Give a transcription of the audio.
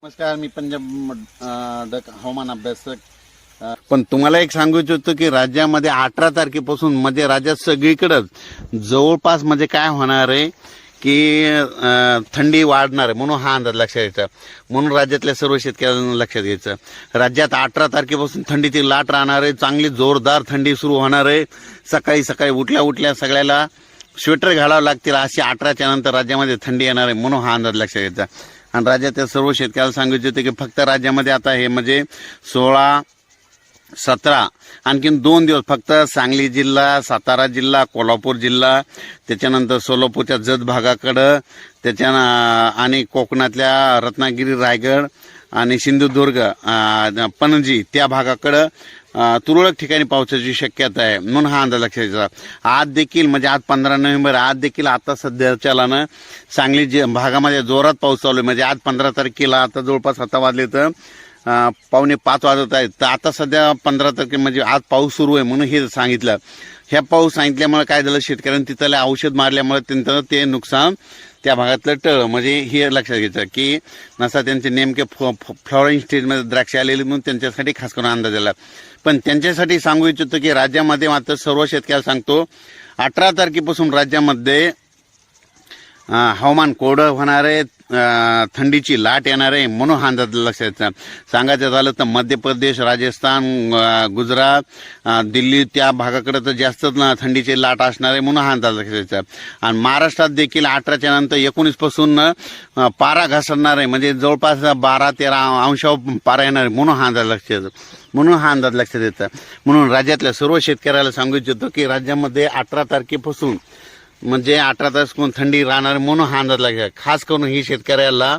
नमस्कार, मी पंजाब हवामान अभ्यासक. पण तुम्हाला एक सांगू इच्छितो की राज्यामध्ये 18 तारखेपासून म्हणजे राज्यात सगळीकडे जवळपास म्हणजे काय होणार आहे की थंडी वाढणार आहे, म्हणून हा अंदाज लक्षात घ्यायचा. म्हणून राज्यातल्या सर्व शेतकऱ्यांना लक्षात घ्यायचं, राज्यात 18 तारखेपासून थंडीची लाट राहणार आहे. चांगली जोरदार थंडी सुरू होणार आहे. सकाळी सकाळी उठल्या सगळ्याला स्वेटर घालावं लागतील. अशी 18च्या नंतर राज्यामध्ये थंडी येणार आहे, म्हणून हा अंदाज लक्षात घ्यायचा. आणि राज्याच्या सर्व शेतकऱ्याला सांगायचे होते की फक्त राज्यामध्ये आता हे म्हणजे 16, 17 आणखीन 2 दिवस फक्त सांगली जिल्हा, सातारा जिल्हा, कोल्हापूर जिल्हा, त्याच्यानंतर सोलापूरच्या जत भागाकडं, आणि कोकणातल्या रत्नागिरी, रायगड आणि सिंधुदुर्ग, पणजी त्या भागाकडं तुरळक ठिकाणी पावसाची शक्यता आहे, म्हणून हा अंदाज लक्षात घ्यायचा. आज देखील म्हणजे आज 15 नोव्हेंबर, आज देखील आता सध्याच्याला सांगली भागामध्ये जोरात पाऊस चालू आहे. म्हणजे आज 15 तारखेला आता जवळपास 7 वाजले तर 4:45 वाजत आहेत. तर आता सध्या 15 तारखे म्हणजे आज पाऊस सुरू आहे, म्हणून हे सांगितलं. ह्या पाऊस सांगितल्यामुळे काय झालं, शेतकऱ्यांनी तिथलं औषध मारल्यामुळे त्यांचं ते नुकसान त्या भागातलं टळलं. म्हणजे हे लक्षात घ्यायचं की नसा त्यांचे नेमके फ्लॉवरिंग स्टेजमध्ये द्राक्ष आलेली, म्हणून त्यांच्यासाठी खास करून अंदाज आला. पण त्यांच्यासाठी सांगू इच्छितो की राज्यामध्ये मात्र सर्व शेतकऱ्याला सांगतो 18 तारखेपासून राज्यामध्ये हवामान कोरडं होणार आहे, थंडीची लाट येणार आहे, म्हणून हा अंदाज लक्षात सांगायचं झालं तर मध्य प्रदेश, राजस्थान, गुजरात, दिल्ली त्या भागाकडे तर जास्तच थंडीची लाट असणार आहे, म्हणून हा अंदाज लक्षात. आणि महाराष्ट्रात देखील 18च्या नंतर 19 पासून पारा घसरणार आहे, म्हणजे जवळपास 12-13 अंशावर पारा येणार आहे, म्हणून हा अंदाज लक्षात येतं. म्हणून राज्यातल्या सर्व शेतकऱ्याला सांगू इच्छितो की राज्यामध्ये 18 तारखेपासून म्हणजे 18 तारखेपासून थंडी राहणार, म्हणून हा अंदाज लागला. खास करून ही शेतकऱ्याला